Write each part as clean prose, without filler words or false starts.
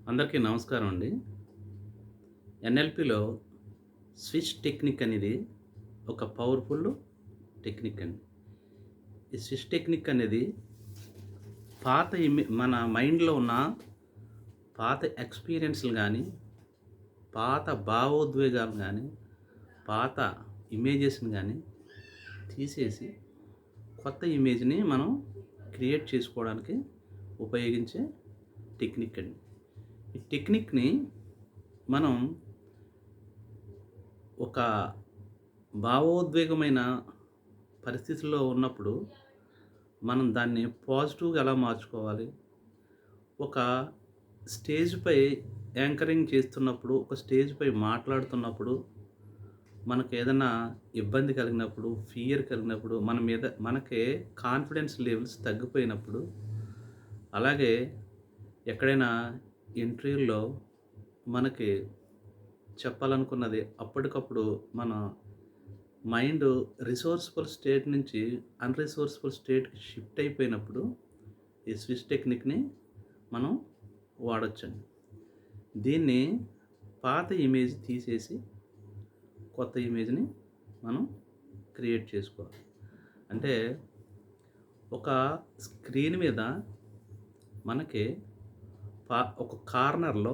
అందరికీ నమస్కారం అండి. ఎన్ఎల్పిలో స్విచ్ టెక్నిక్ అనేది ఒక పవర్‌ఫుల్ టెక్నిక్ అండి. ఈ స్విచ్ టెక్నిక్ అనేది మన మైండ్‌లో ఉన్న పాత ఎక్స్‌పీరియన్స్‌లు గానీ, పాత భావోద్వేగాలు గానీ, పాత ఇమేజెస్‌ని గానీ తీసేసి కొత్త ఇమేజ్‌ని మనం క్రియేట్ చేసుకోవడానికి ఉపయోగించే టెక్నిక్ అండి. ఈ టెక్నిక్‌ని మనం ఒక భావోద్వేగమైన పరిస్థితుల్లో ఉన్నప్పుడు మనం దాన్ని పాజిటివ్‌గా ఎలా మార్చుకోవాలి? ఒక స్టేజ్‌పై యాంకరింగ్ చేస్తున్నప్పుడు, ఒక స్టేజ్‌పై మాట్లాడుతున్నప్పుడు, మనకేదన్నా ఇబ్బంది కలిగినప్పుడు, ఫియర్ కలిగినప్పుడు, మన మీద మనకే కాన్ఫిడెన్స్ లెవెల్స్ తగ్గిపోయినప్పుడు, అలాగే ఎక్కడైనా ఇంటర్వ్యూల్లో మనకి చెప్పాలనుకున్నది అప్పటికప్పుడు మన మైండ్ రిసోర్స్‌ఫుల్ స్టేట్ నుంచి అన్‌రిసోర్స్‌ఫుల్ స్టేట్‌కి షిఫ్ట్ అయిపోయినప్పుడు, ఈ స్విచ్ టెక్నిక్‌ని మనం వాడొచ్చండి. దీన్ని పాత ఇమేజ్ తీసేసి, కొత్త ఇమేజ్‌ని మనం క్రియేట్ చేసుకోవాలి. అంటే ఒక స్క్రీన్ మీద మనకి ఒక కార్నర్‌లో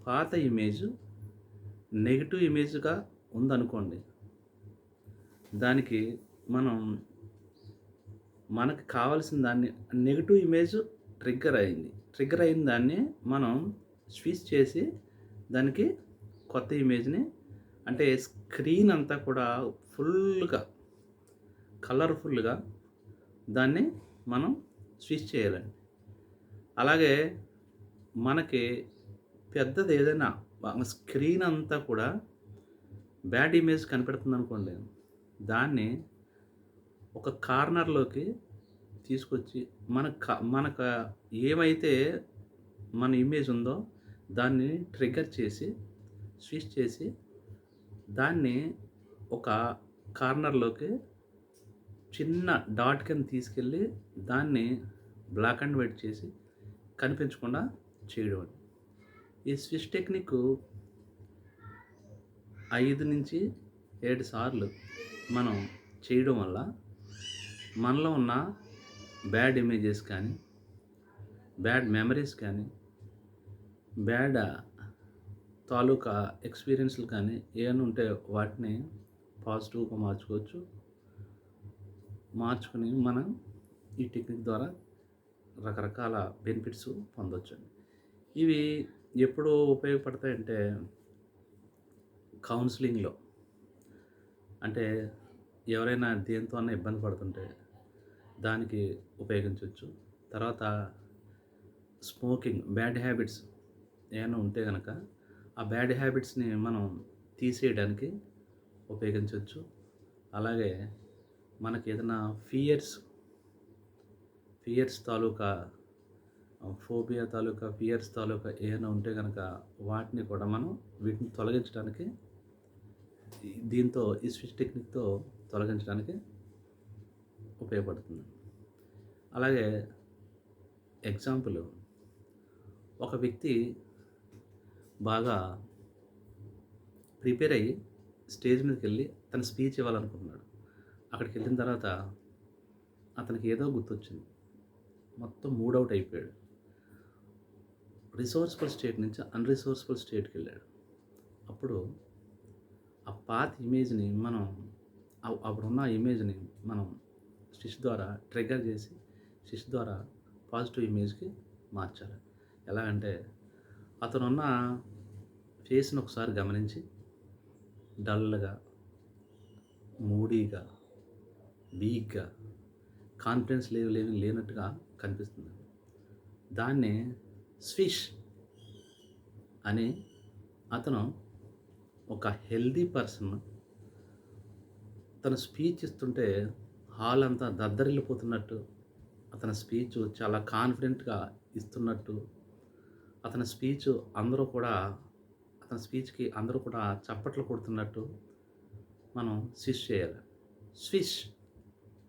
పాత ఇమేజ్ నెగెటివ్ ఇమేజ్‌గా ఉందనుకోండి. దానికి మనం మనకు కావాల్సిన దాన్ని నెగెటివ్ ఇమేజ్ ట్రిగ్గర్ అయింది. ట్రిగ్గర్ అయిన దాన్ని మనం స్విచ్ చేసి దానికి కొత్త ఇమేజ్‌ని అంటే స్క్రీన్ అంతా కూడా ఫుల్‌గా కలర్‌ఫుల్‌గా దాన్ని మనం స్విచ్ చేయాలండి. అలాగే మనకి పెద్దది ఏదైనా స్క్రీన్ అంతా కూడా బ్యాడ్ ఇమేజ్ కనపడుతుందనుకోండి. దాన్ని ఒక కార్నర్‌లోకి తీసుకొచ్చి మనకు ఏమైతే మన ఇమేజ్ ఉందో దాన్ని ట్రిగ్గర్ చేసి, స్విచ్ చేసి, దాన్ని ఒక కార్నర్‌లోకి చిన్న డాట్ కింద తీసుకెళ్ళి, దాన్ని బ్లాక్ అండ్ వైట్ చేసి కనిపించకుండా చేయడం అండి. ఈ స్విచ్ టెక్నిక్కు 5-7 సార్లు మనం చేయడం వల్ల మనలో ఉన్న బ్యాడ్ ఇమేజెస్ కానీ, బ్యాడ్ మెమరీస్ కానీ, బ్యాడ్ తాలూకా ఎక్స్‌పీరియన్స్‌లు కానీ ఏవన్నా ఉంటే వాటిని పాజిటివ్‌గా మార్చుకోవచ్చు. మార్చుకొని మనం ఈ టెక్నిక్ ద్వారా రకరకాల బెనిఫిట్స్ పొందొచ్చండి. ఇవి ఎప్పుడు ఉపయోగపడతాయంటే కౌన్సెలింగ్‌లో. అంటే ఎవరైనా దేనితో అన్నా ఇబ్బంది పడుతుంటే దానికి ఉపయోగించొచ్చు. తర్వాత స్మోకింగ్ బ్యాడ్ హ్యాబిట్స్ ఏమైనా ఉంటే గనక ఆ బ్యాడ్ హ్యాబిట్స్‌ని మనం తీసేయడానికి ఉపయోగించొచ్చు. అలాగే మనకేదైనా ఫియర్స్ తాలూకా ఫోబియా తాలూకా, ఫియర్స్ తాలూకా ఏమైనా ఉంటే గనక వాటిని కూడా మనం వీటిని తొలగించడానికి ఈ స్విచ్ టెక్నిక్‌తో తొలగించడానికి ఉపయోగపడుతుంది. అలాగే ఎగ్జాంపుల్ ఒక వ్యక్తి బాగా ప్రిపేర్ అయ్యి స్టేజ్ మీదకెళ్ళి తన స్పీచ్ ఇవ్వాలనుకుంటున్నాడు. అక్కడికెళ్ళిన తర్వాత అతనికి ఏదో గుర్తొచ్చింది. మొత్తం మూడ్ ఔట్ అయిపోయాడు. రిసోర్స్‌ఫుల్ స్టేట్ నుంచి అన్‌రిసోర్స్‌ఫుల్ స్టేట్‌కెళ్ళాడు. అప్పుడు ఆ పాత ఇమేజ్‌ని మనం అప్పుడున్న ఇమేజ్‌ని మనం స్విచ్ ద్వారా ట్రిగ్గర్ చేసి, స్విచ్ ద్వారా పాజిటివ్ ఇమేజ్‌కి మార్చాలి. ఎలా అంటే అతనున్న ఫేస్‌ని ఒకసారి గమనించి డల్‌గా, మూడీగా, వీక్‌గా, కాన్ఫిడెన్స్ లెవెల్ ఏమీ లేనట్టుగా కనిపిస్తుంది. దాన్ని స్విష్ అని అతను ఒక హెల్తీ పర్సన్ తను స్పీచ్ ఇస్తుంటే హాల్ అంతా దద్దరిల్లిపోతున్నట్టు, అతని స్పీచ్ చాలా కాన్ఫిడెంట్‌గా ఇస్తున్నట్టు, అతని స్పీచ్ అందరూ కూడా అతని స్పీచ్‌కి అందరూ కూడా చప్పట్లు కొడుతున్నట్టు మనం స్విష్ చేయాలి. Swish,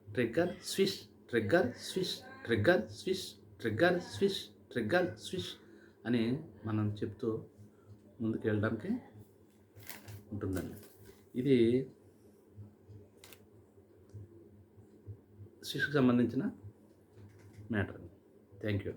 trigger, swish, trigger, swish, trigger, swish, trigger, swish, trigger swish అని మనం చెప్తూ ముందుకు వెళ్ళడానికి ఉంటుందండి. ఇది స్విష్కి సంబంధించిన మ్యాటర్. Thank you.